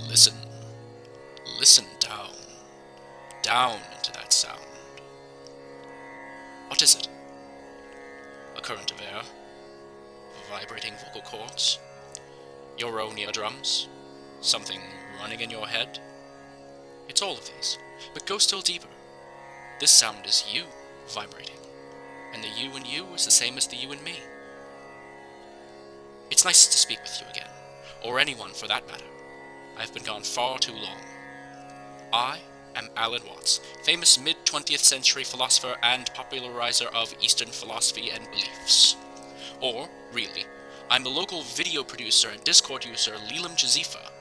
Listen. Listen down. Down into that sound. What is it? A current of air? Vibrating vocal cords? Your own eardrums? Something running in your head? It's all of these, but go still deeper. This sound is you vibrating, and the you in you is the same as the you in me. It's nice to speak with you again, or anyone for that matter. I've been gone far too long. I am Alan Watts, famous mid-20th century philosopher and popularizer of Eastern philosophy and beliefs. Or, really, I'm the local video producer and Discord user Leland Jazifa,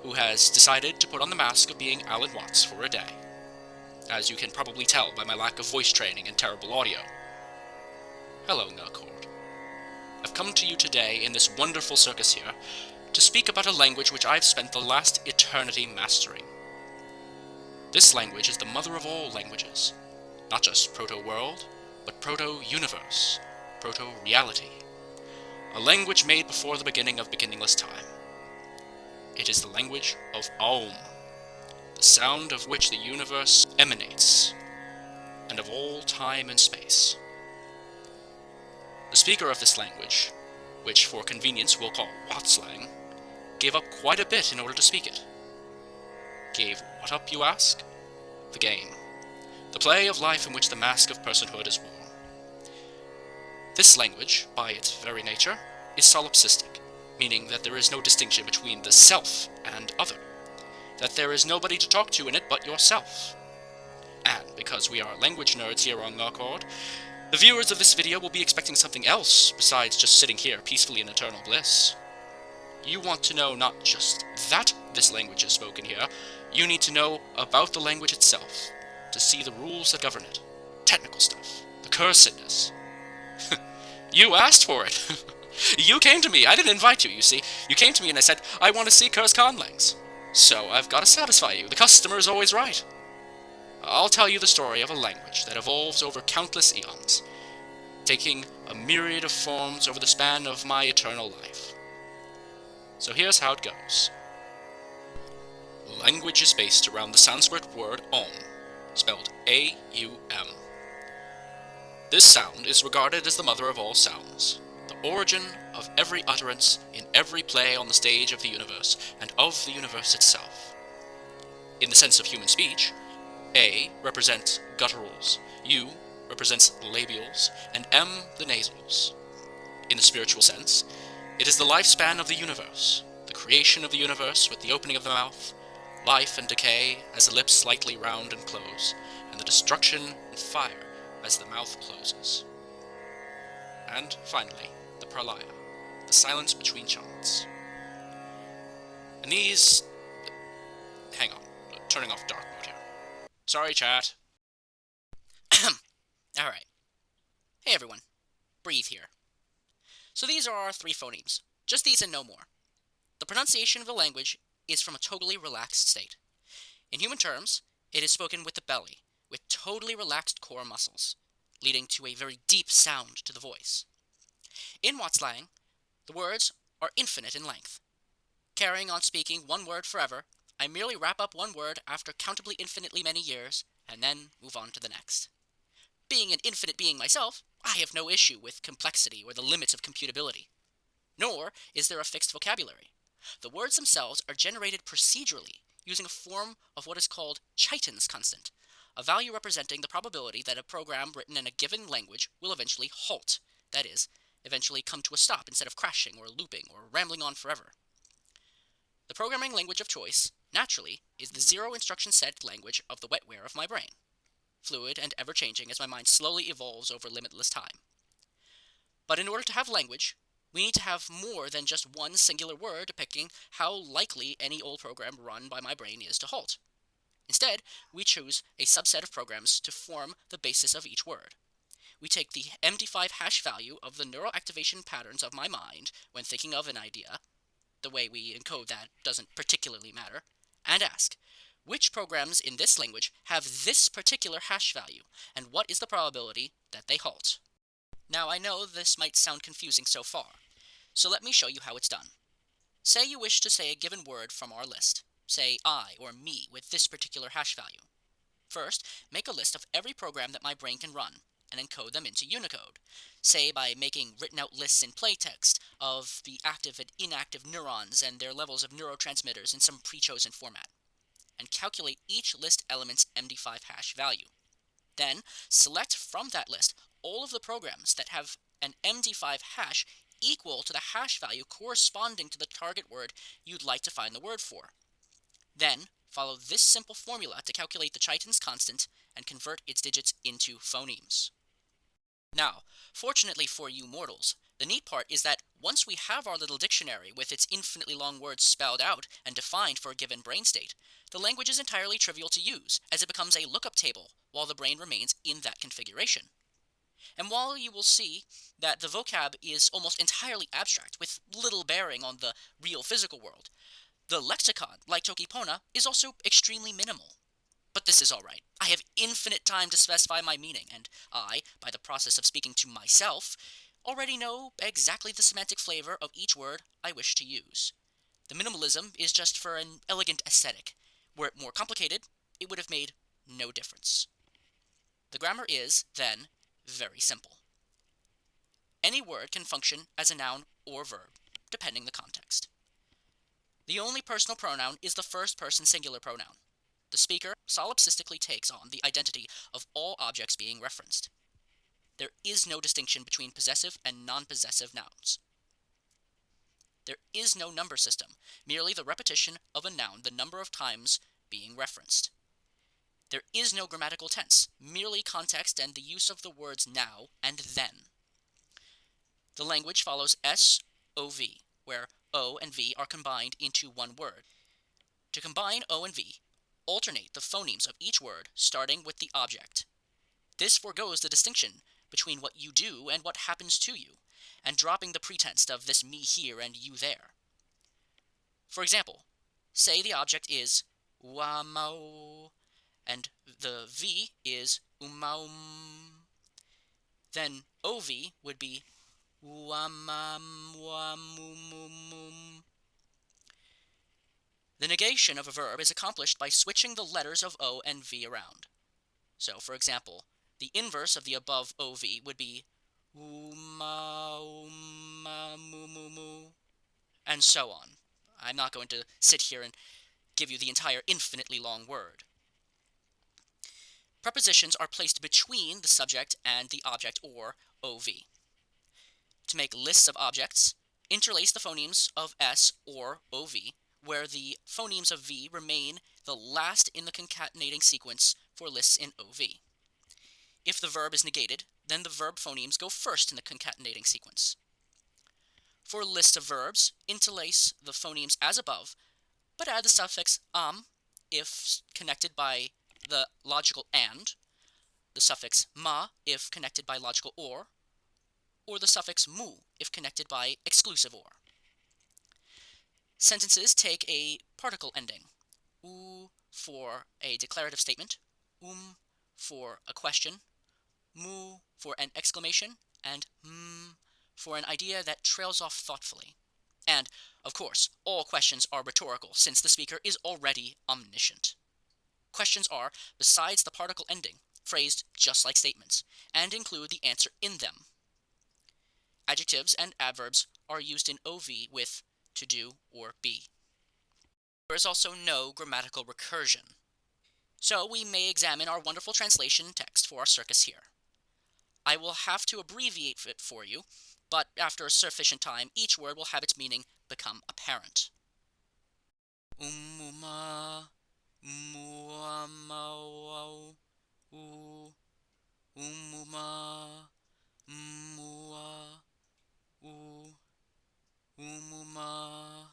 who has decided to put on the mask of being Alan Watts for a day, as you can probably tell by my lack of voice training and terrible audio. Hello, Nurcord. I've come to you today in this wonderful circus here to speak about a language which I've spent the last eternity mastering. This language is the mother of all languages, not just proto-world, but proto-universe, proto-reality, a language made before the beginning of beginningless time. It is the language of Om, the sound of which the universe emanates, and of all time and space. The speaker of this language, which for convenience we'll call Wattslang, gave up quite a bit in order to speak it. Gave what up, you ask? The game. The play of life in which the mask of personhood is worn. This language, by its very nature, is solipsistic, meaning that there is no distinction between the self and other, that there is nobody to talk to in it but yourself. And because we are language nerds here on Nurcord, the viewers of this video will be expecting something else besides just sitting here peacefully in eternal bliss. You want to know not just that this language is spoken here, you need to know about the language itself, to see the rules that govern it, technical stuff, the cursedness. You asked for it! You came to me, I didn't invite you, you see. You came to me and I said, I want to see cursed Conlangs. So I've got to satisfy you, the customer is always right. I'll tell you the story of a language that evolves over countless eons, taking a myriad of forms over the span of my eternal life. So here's how it goes. Language is based around the Sanskrit word Om, spelled A-U-M. This sound is regarded as the mother of all sounds, the origin of every utterance in every play on the stage of the universe, and of the universe itself. In the sense of human speech, A represents gutturals, U represents labials, and M the nasals. In the spiritual sense, it is the lifespan of the universe, the creation of the universe with the opening of the mouth, life and decay as the lips slightly round and close, and the destruction and fire as the mouth closes. And finally, the pralaya, the silence between chants. And these... Hang on, turning off dark mode here. Sorry, chat. Alright. Hey everyone. Breathe here. So these are our three phonemes. Just these and no more. The pronunciation of the language is from a totally relaxed state. In human terms, it is spoken with the belly, with totally relaxed core muscles, leading to a very deep sound to the voice. In Wattslang, the words are infinite in length. Carrying on speaking one word forever, I merely wrap up one word after countably infinitely many years, and then move on to the next. Being an infinite being myself, I have no issue with complexity or the limits of computability. Nor is there a fixed vocabulary. The words themselves are generated procedurally, using a form of what is called Chaitin's constant, a value representing the probability that a program written in a given language will eventually halt, that is, eventually come to a stop instead of crashing or looping or rambling on forever. The programming language of choice, naturally, is the zero instruction set language of the wetware of my brain, fluid and ever-changing as my mind slowly evolves over limitless time. But in order to have language, we need to have more than just one singular word depicting how likely any old program run by my brain is to halt. Instead, we choose a subset of programs to form the basis of each word. We take the MD5 hash value of the neural activation patterns of my mind when thinking of an idea, the way we encode that doesn't particularly matter, and ask, which programs in this language have this particular hash value, and what is the probability that they halt? Now I know this might sound confusing so far, so let me show you how it's done. Say you wish to say a given word from our list. say I or me, with this particular hash value. First, make a list of every program that my brain can run and encode them into Unicode, say by making written out lists in plaintext of the active and inactive neurons and their levels of neurotransmitters in some pre-chosen format, and calculate each list element's MD5 hash value. Then, select from that list all of the programs that have an MD5 hash equal to the hash value corresponding to the target word you'd like to find the word for. Then, follow this simple formula to calculate the Chaitin's constant and convert its digits into phonemes. Now, fortunately for you mortals, the neat part is that once we have our little dictionary with its infinitely long words spelled out and defined for a given brain state, the language is entirely trivial to use, as it becomes a lookup table while the brain remains in that configuration. And while you will see that the vocab is almost entirely abstract, with little bearing on the real physical world, the lexicon, like Tokipona, is also extremely minimal. But this is alright. I have infinite time to specify my meaning, and I, by the process of speaking to myself, already know exactly the semantic flavor of each word I wish to use. The minimalism is just for an elegant aesthetic. Were it more complicated, it would have made no difference. The grammar is, then, very simple. Any word can function as a noun or verb, depending the context. The only personal pronoun is the first-person singular pronoun. The speaker solipsistically takes on the identity of all objects being referenced. There is no distinction between possessive and non-possessive nouns. There is no number system, merely the repetition of a noun the number of times being referenced. There is no grammatical tense, merely context and the use of the words now and then. The language follows SOV, where O and V are combined into one word. To combine O and V, alternate the phonemes of each word, starting with the object. This forgoes the distinction between what you do and what happens to you, and dropping the pretense of this me here and you there. For example, say the object is wamau, and the V is umaum. Then OV would be wamam wamumumum. The negation of a verb is accomplished by switching the letters of O and V around. So, for example, the inverse of the above OV would be uma, uma, mu, mu, mu, and so on. I'm not going to sit here and give you the entire infinitely long word. Prepositions are placed between the subject and the object, or OV. To make lists of objects, interlace the phonemes of S or OV, where the phonemes of V remain the last in the concatenating sequence for lists in OV. If the verb is negated, then the verb phonemes go first in the concatenating sequence. For lists of verbs, interlace the phonemes as above, but add the suffix am if connected by the logical and, the suffix ma if connected by logical or the suffix mu if connected by exclusive or. Sentences take a particle ending, u for a declarative statement, for a question, mu for an exclamation, and for an idea that trails off thoughtfully. And, of course, all questions are rhetorical, since the speaker is already omniscient. Questions are, besides the particle ending, phrased just like statements, and include the answer in them. Adjectives and adverbs are used in OV with to do or be. There is also no grammatical recursion. So we may examine our wonderful translation text for our circus here. I will have to abbreviate it for you, but after a sufficient time, each word will have its meaning become apparent. Umuma, muamau, umuma, mua, umuma,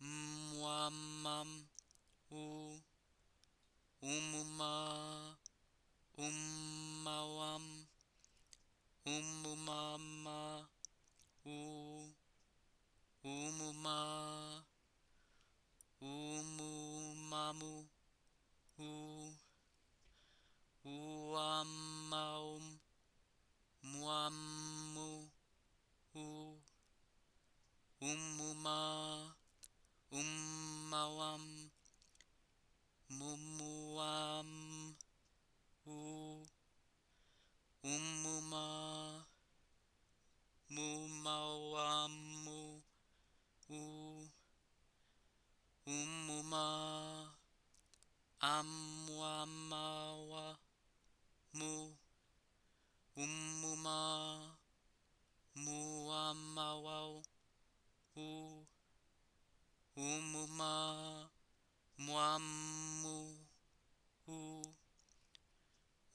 muamam, umuma, ummawam, umumama, umuma, umumamu, uamaum, muamu, umuma, ummawam, mumuam, u, umuma, mumawamu, u, umuma, amwamawa, mu, umuma, muamawau, u, umuma, muamu, u,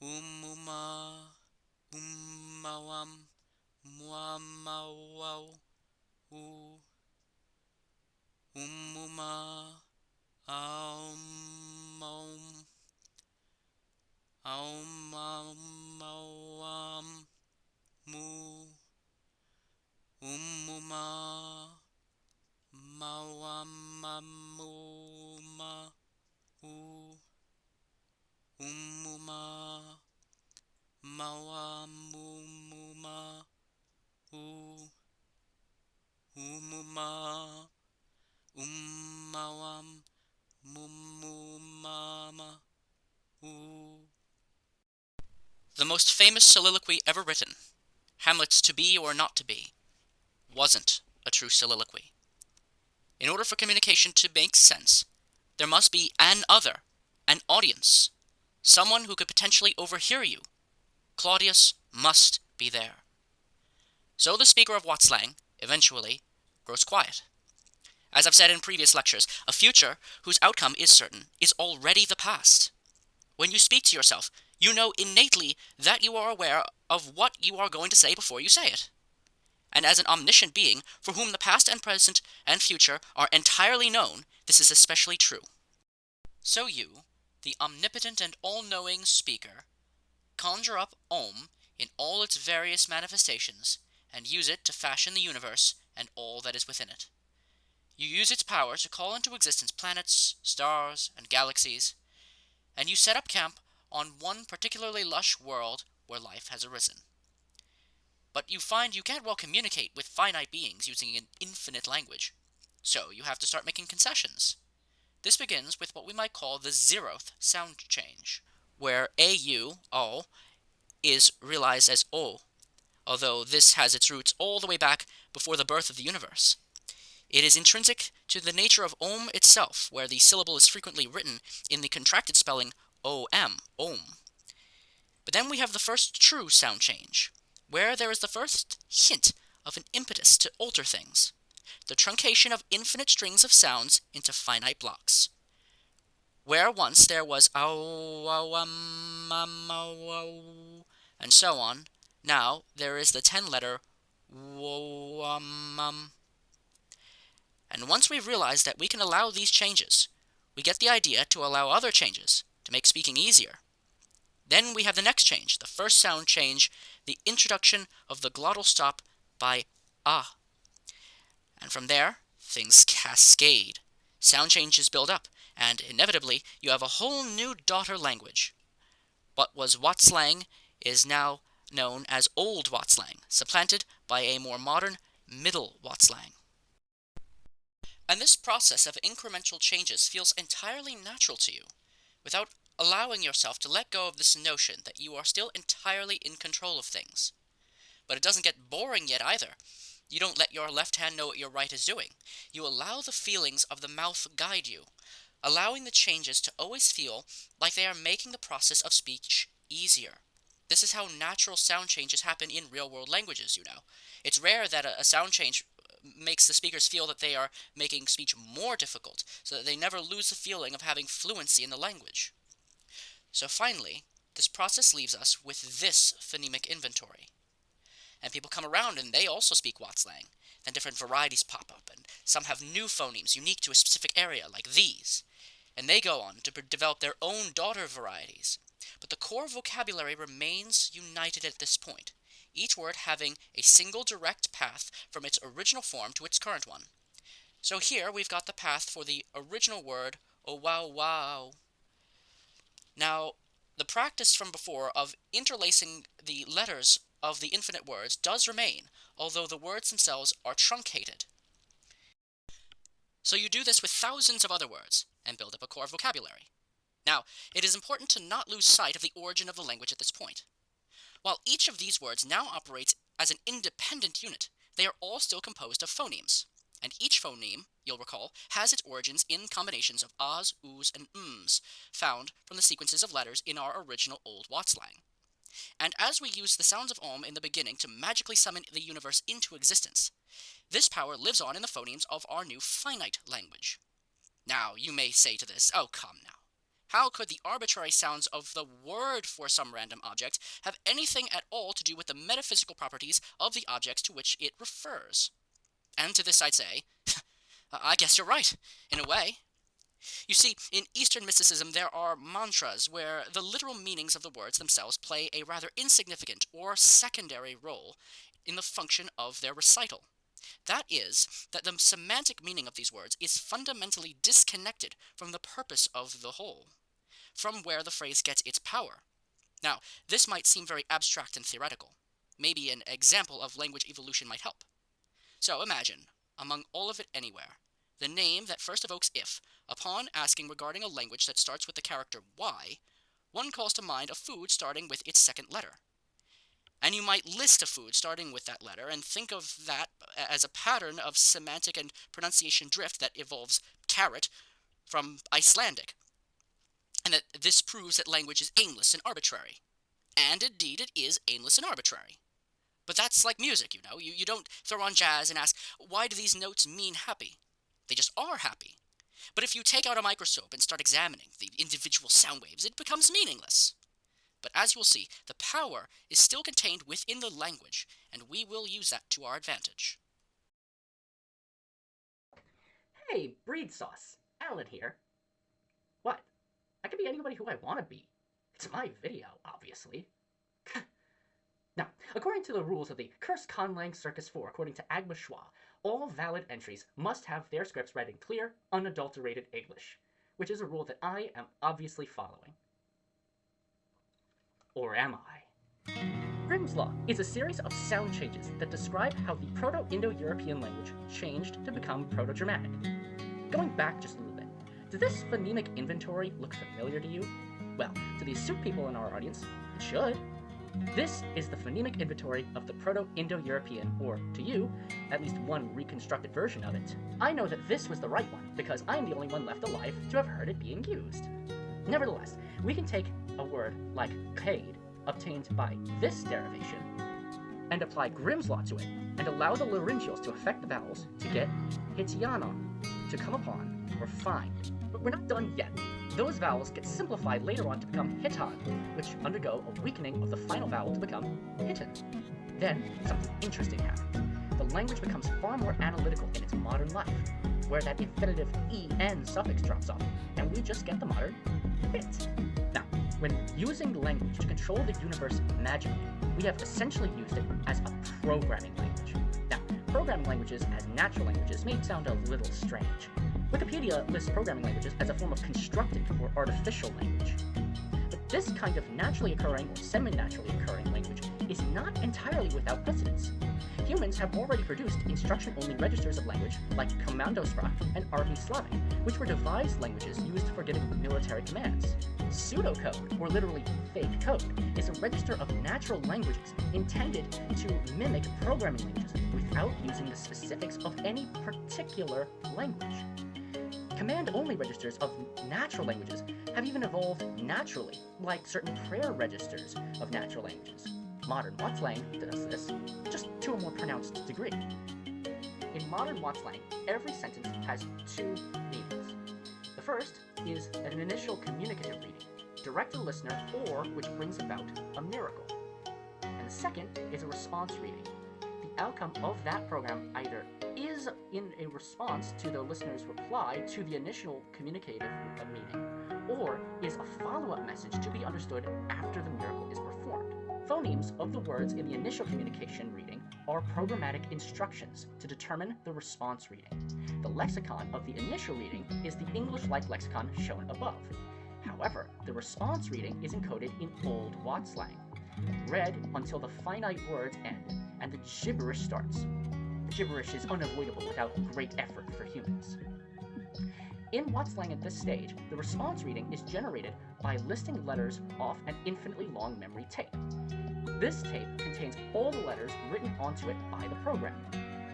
umuma, umawam, muamawau, u, umuma, aumam, aumamawam, mu, umuma, mawamamuma, u, umuma, mawamumuma, u, umuma, ummawam, mumumama, u. The most famous soliloquy ever written, Hamlet's "To be or not to be," wasn't a true soliloquy. In order for communication to make sense, there must be an other, an audience, someone who could potentially overhear you. Claudius must be there. So the speaker of Wattslang, eventually, grows quiet. As I've said in previous lectures, a future whose outcome is certain is already the past. When you speak to yourself, you know innately that you are aware of what you are going to say before you say it. And as an omniscient being, for whom the past and present and future are entirely known, this is especially true. So you, the omnipotent and all-knowing speaker, conjure up Om in all its various manifestations, and use it to fashion the universe and all that is within it. You use its power to call into existence planets, stars, and galaxies, and you set up camp on one particularly lush world where life has arisen. But you find you can't well communicate with finite beings using an infinite language, so you have to start making concessions. This begins with what we might call the zeroth sound change, where AU, O, is realized as O, although this has its roots all the way back before the birth of the universe. It is intrinsic to the nature of Om itself, where the syllable is frequently written in the contracted spelling OM, Om. But then we have the first true sound change, where there is the first hint of an impetus to alter things, the truncation of infinite strings of sounds into finite blocks. Where once there was and so on, now there is the 10-letter wo. And once we've realized that we can allow these changes, we get the idea to allow other changes, to make speaking easier. Then we have the next change, the first sound change, the introduction of the glottal stop by ah. And from there, things cascade. Sound changes build up, and inevitably, you have a whole new daughter language. What was Wattslang is now known as Old Wattslang, supplanted by a more modern Middle Wattslang. And this process of incremental changes feels entirely natural to you, without allowing yourself to let go of this notion that you are still entirely in control of things. But it doesn't get boring yet either. You don't let your left hand know what your right is doing. You allow the feelings of the mouth guide you, allowing the changes to always feel like they are making the process of speech easier. This is how natural sound changes happen in real-world languages, you know. It's rare that a sound change makes the speakers feel that they are making speech more difficult, so that they never lose the feeling of having fluency in the language. So finally, this process leaves us with this phonemic inventory. And people come around and they also speak Wattslang. Then different varieties pop up, and some have new phonemes unique to a specific area, like these. And they go on to develop their own daughter varieties. But the core vocabulary remains united at this point, each word having a single direct path from its original form to its current one. So here we've got the path for the original word, oh wow wow. Now, the practice from before of interlacing the letters of the infinite words does remain, although the words themselves are truncated. So you do this with thousands of other words, and build up a core vocabulary. Now, it is important to not lose sight of the origin of the language at this point. While each of these words now operates as an independent unit, they are all still composed of phonemes. And each phoneme, you'll recall, has its origins in combinations of ahs, oohs, and ms, found from the sequences of letters in our original Old Wattslang. And as we use the sounds of Om in the beginning to magically summon the universe into existence, this power lives on in the phonemes of our new finite language. Now, you may say to this, oh, come now. How could the arbitrary sounds of the word for some random object have anything at all to do with the metaphysical properties of the objects to which it refers? And to this I'd say, I guess you're right, in a way. You see, in Eastern mysticism there are mantras where the literal meanings of the words themselves play a rather insignificant or secondary role in the function of their recital. That is, that the semantic meaning of these words is fundamentally disconnected from the purpose of the whole, from where the phrase gets its power. Now, this might seem very abstract and theoretical. Maybe an example of language evolution might help. So imagine, among all of it anywhere, the name that first evokes if, upon asking regarding a language that starts with the character Y, one calls to mind a food starting with its second letter. And you might list a food starting with that letter and think of that as a pattern of semantic and pronunciation drift that evolves carrot from Icelandic. And that this proves that language is aimless and arbitrary. And indeed it is aimless and arbitrary. But that's like music, you know. You don't throw on jazz and ask, why do these notes mean happy? They just are happy. But if you take out a microscope and start examining the individual sound waves, it becomes meaningless. But as you will see, the power is still contained within the language, and we will use that to our advantage. Hey, breed sauce. Alan here. What? I can be anybody who I want to be. It's my video, obviously. Now, according to the rules of the Cursed Conlang Circus 4, according to Agma Schwa, all valid entries must have their scripts read in clear, unadulterated English, which is a rule that I am obviously following. Or am I? Grimm's Law is a series of sound changes that describe how the Proto-Indo-European language changed to become Proto-Germanic. Going back just a little bit, does this phonemic inventory look familiar to you? Well, to the astute people in our audience, it should. This is the phonemic inventory of the Proto-Indo-European, or, to you, at least one reconstructed version of it. I know that this was the right one, because I'm the only one left alive to have heard it being used. Nevertheless, we can take a word like cade, obtained by this derivation, and apply Grimm's Law to it, and allow the laryngeals to affect the vowels to get hitianon, to come upon, or find. But we're not done yet. Those vowels get simplified later on to become hitan, which undergo a weakening of the final vowel to become hitan. Then, something interesting happens. The language becomes far more analytical in its modern life, where that infinitive en suffix drops off, and we just get the modern hit. Now, when using language to control the universe magically, we have essentially used it as a programming language. Now, programming languages as natural languages may sound a little strange. Wikipedia lists programming languages as a form of constructed or artificial language. But this kind of naturally occurring or semi-naturally occurring language is not entirely without precedence. Humans have already produced instruction-only registers of language like Kommandosprach and Arvi Slavic, which were devised languages used for giving military commands. Pseudocode, or literally fake code, is a register of natural languages intended to mimic programming languages without using the specifics of any particular language. Command-only registers of natural languages have even evolved naturally, like certain prayer registers of natural languages. Modern Wattslang does this, just to a more pronounced degree. In modern Wattslang, every sentence has two meanings. The first is an initial communicative reading, direct to the listener or which brings about a miracle. And the second is a response reading. The outcome of that program either is in a response to the listener's reply to the initial communicative meaning, or is a follow-up message to be understood after the miracle is performed. Phonemes of the words in the initial communication reading are programmatic instructions to determine the response reading. The lexicon of the initial reading is the English-like lexicon shown above. However, the response reading is encoded in Old Wattslang, read until the finite words end and the gibberish starts. The gibberish is unavoidable without great effort for humans. In Wattslang at this stage, the response reading is generated by listing letters off an infinitely long memory tape. This tape contains all the letters written onto it by the program.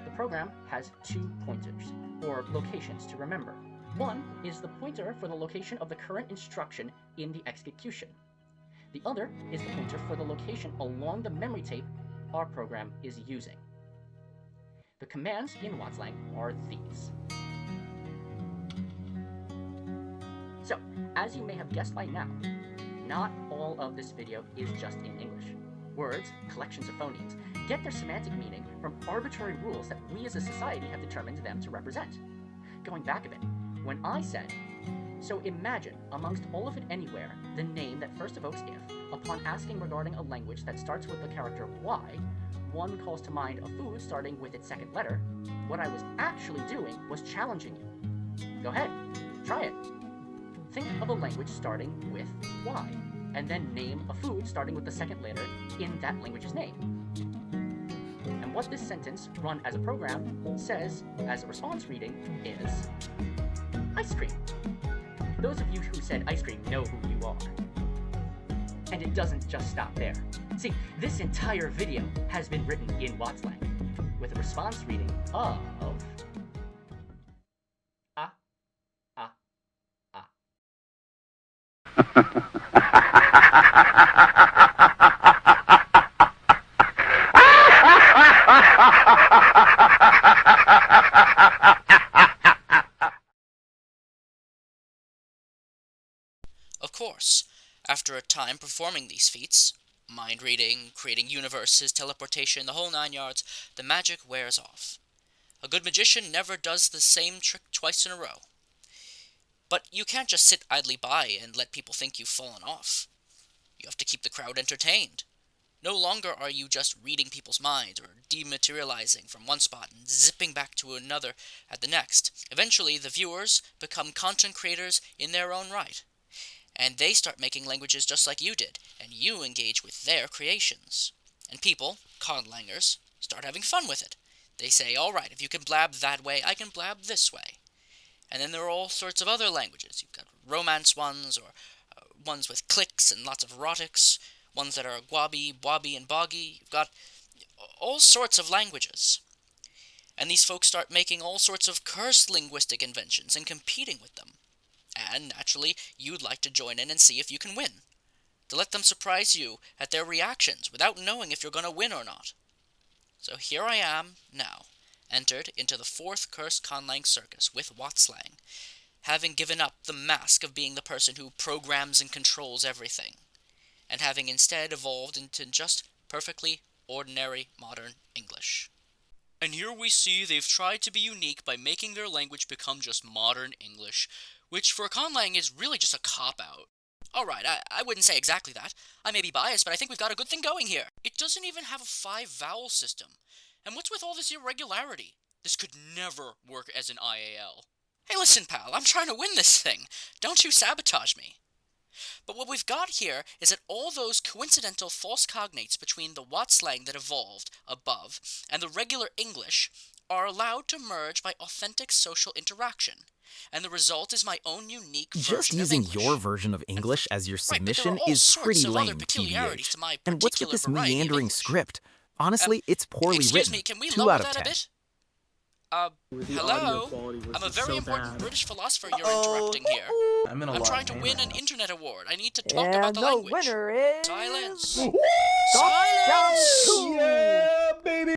The program has 2 pointers, or locations to remember. One is the pointer for the location of the current instruction in the execution. The other is the pointer for the location along the memory tape our program is using. The commands in Wattslang are these. So, as you may have guessed by now, not all of this video is just in English. Words, collections of phonemes, get their semantic meaning from arbitrary rules that we as a society have determined them to represent. Going back a bit, when I said, "So imagine, amongst all of it anywhere, the name that first evokes if, upon asking regarding a language that starts with the character Y, one calls to mind a food starting with its second letter," what I was actually doing was challenging you. Go ahead, try it. Think of a language starting with Y, and then name a food starting with the second letter in that language's name. And what this sentence, run as a program, says as a response reading is ice cream. Those of you who said ice cream know who you are. And it doesn't just stop there. See, this entire video has been written in Wattslang, with a response reading of ah, ah, ah. Of course, after a time performing these feats, mind reading, creating universes, teleportation, the whole 9 yards, the magic wears off. A good magician never does the same trick twice in a row. But you can't just sit idly by and let people think you've fallen off. You have to keep the crowd entertained. No longer are you just reading people's minds or dematerializing from one spot and zipping back to another at the next. Eventually, the viewers become content creators in their own right. And they start making languages just like you did, and you engage with their creations. And people, conlangers, start having fun with it. They say, alright, if you can blab that way, I can blab this way. And then there are all sorts of other languages. You've got romance ones, or ones with clicks and lots of erotics, ones that are gwabby, bwabby, and boggy. You've got all sorts of languages. And these folks start making all sorts of cursed linguistic inventions and competing with them. And, naturally, you'd like to join in and see if you can win. To let them surprise you at their reactions without knowing if you're going to win or not. So here I am, now, entered into the 4th Cursed Conlang Circus with Wattslang, having given up the mask of being the person who programs and controls everything, and having instead evolved into just perfectly ordinary modern English. And here we see they've tried to be unique by making their language become just modern English, which for Conlang is really just a cop-out. Alright, I wouldn't say exactly that. I may be biased, but I think we've got a good thing going here. It doesn't even have a 5-vowel system. And what's with all this irregularity? This could never work as an IAL. Hey listen pal, I'm trying to win this thing. Don't you sabotage me. But what we've got here is that all those coincidental false cognates between the Wattslang that evolved above and the regular English are allowed to merge by authentic social interaction. And the result is my own unique version Just of using English. your version of English as your submission all is sorts pretty of other lame, peculiarities TBH. to my And what's with particular this variety of meandering English. script? Honestly, it's poorly Excuse written. me, can we 2 lower out of that 10. a bit? The audio Hello? quality was I'm a just very so important bad. British philosopher you're interrupting here. I'm in a I'm lot trying of to pain win right an now. internet award. I need to talk And about the the language. winner is Silence! Silence! Yeah, baby.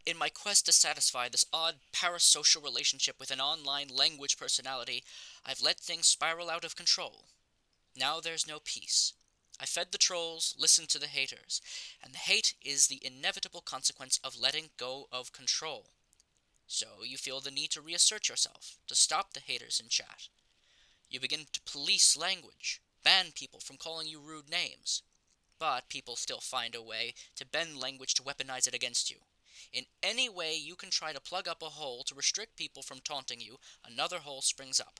In my quest to satisfy this odd parasocial relationship with an online language personality, I've let things spiral out of control. Now there's no peace. I fed the trolls, listened to the haters, and the hate is the inevitable consequence of letting go of control. So you feel the need to reassert yourself, to stop the haters in chat. You begin to police language, ban people from calling you rude names. But people still find a way to bend language to weaponize it against you. In any way you can try to plug up a hole to restrict people from taunting you, another hole springs up.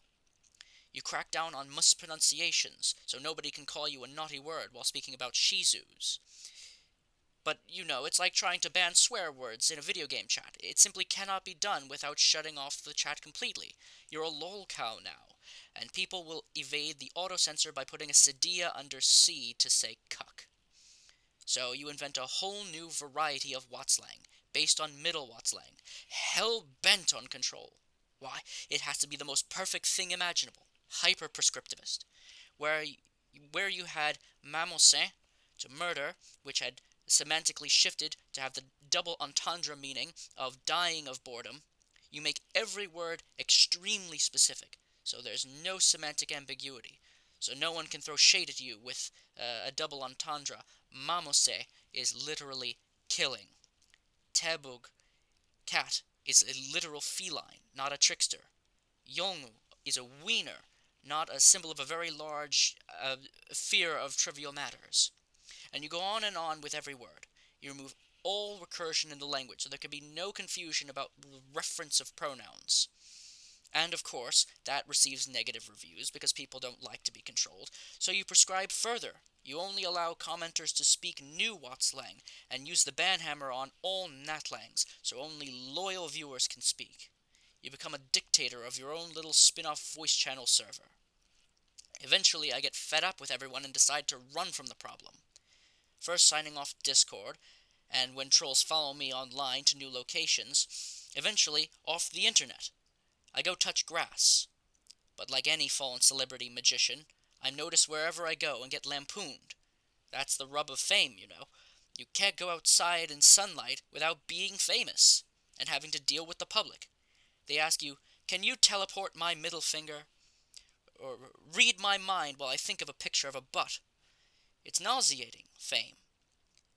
You crack down on mispronunciations, so nobody can call you a naughty word while speaking about Shizus. But, you know, it's like trying to ban swear words in a video game chat. It simply cannot be done without shutting off the chat completely. You're a lol cow now, and people will evade the auto-censor by putting a cedilla under C to say cuck. So you invent a whole new variety of Wattslang, based on Middle Wattslang, hell-bent on control. Why, it has to be the most perfect thing imaginable, hyper-prescriptivist, where you had mamossin, to murder, which had semantically shifted to have the double entendre meaning of dying of boredom. You make every word extremely specific, so there's no semantic ambiguity, so no one can throw shade at you with a double entendre. Mamose is literally killing. Tebug, cat, is a literal feline, not a trickster. Yongu is a wiener, not a symbol of a very large fear of trivial matters. And you go on and on with every word. You remove all recursion in the language, so there can be no confusion about reference of pronouns. And of course, that receives negative reviews because people don't like to be controlled, so you prescribe further. You only allow commenters to speak new Wattslang, and use the banhammer on all Natlangs, so only loyal viewers can speak. You become a dictator of your own little spin-off voice channel server. Eventually, I get fed up with everyone and decide to run from the problem. First signing off Discord, and when trolls follow me online to new locations, eventually off the internet. I go touch grass. But like any fallen celebrity magician, I'm noticed wherever I go and get lampooned. That's the rub of fame, you know. You can't go outside in sunlight without being famous, and having to deal with the public. They ask you, can you teleport my middle finger? Or read my mind while I think of a picture of a butt. It's nauseating, fame.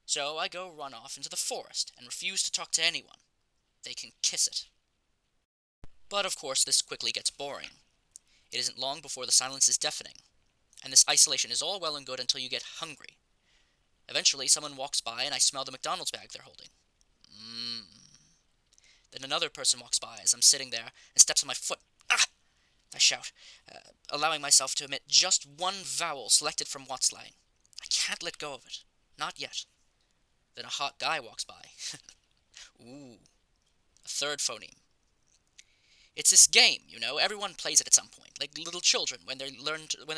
So I go run off into the forest and refuse to talk to anyone. They can kiss it. But of course this quickly gets boring. It isn't long before the silence is deafening, and this isolation is all well and good until you get hungry. Eventually someone walks by and I smell the McDonald's bag they're holding. Then another person walks by as I'm sitting there and steps on my foot. Ah! I shout, allowing myself to emit just one vowel selected from Wattslang. I can't let go of it. Not yet. Then a hot guy walks by. Ooh. A third phoneme. It's this game, you know. Everyone plays it at some point, like little children when they're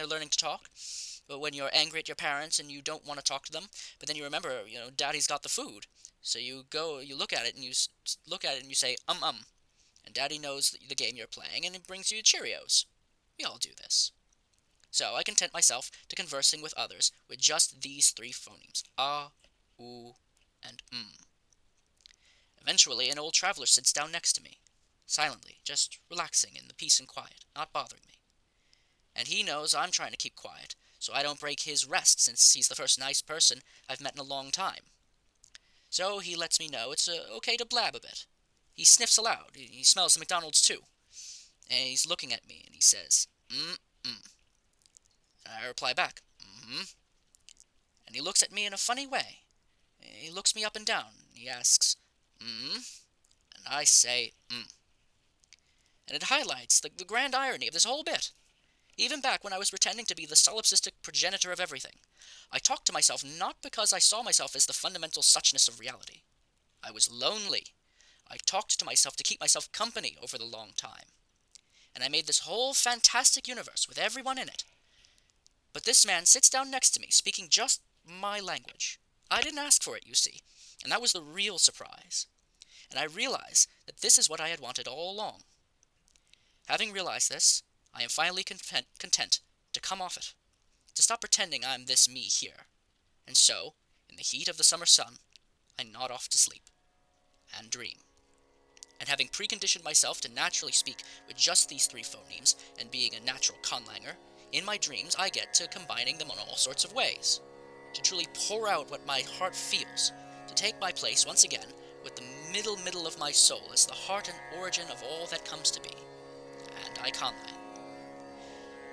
learning to talk. But when you're angry at your parents and you don't want to talk to them, but then you remember, you know, Daddy's got the food. So you look at it and you say and Daddy knows the game you're playing and it brings you Cheerios. We all do this. So I content myself to conversing with others with just these three phonemes: ah, oo, and Eventually, an old traveler sits down next to me, silently, just relaxing in the peace and quiet, not bothering me. And he knows I'm trying to keep quiet, so I don't break his rest since he's the first nice person I've met in a long time. So he lets me know it's okay to blab a bit. He sniffs aloud. He smells the McDonald's too. And he's looking at me and he says, And I reply back, And he looks at me in a funny way. He looks me up and down. He asks, And I say, And it highlights the grand irony of this whole bit. Even back when I was pretending to be the solipsistic progenitor of everything, I talked to myself not because I saw myself as the fundamental suchness of reality. I was lonely. I talked to myself to keep myself company over the long time. And I made this whole fantastic universe with everyone in it. But this man sits down next to me, speaking just my language. I didn't ask for it, you see, and that was the real surprise. And I realize that this is what I had wanted all along. Having realized this, I am finally content to come off it, to stop pretending I'm this me here. And so, in the heat of the summer sun, I nod off to sleep and dream. And having preconditioned myself to naturally speak with just these three phonemes, and being a natural conlanger, in my dreams I get to combining them in all sorts of ways, to truly pour out what my heart feels, to take my place once again with the middle of my soul as the heart and origin of all that comes to be. And I conlang.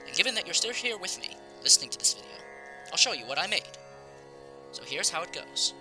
And given that you're still here with me, listening to this video, I'll show you what I made. So here's how it goes.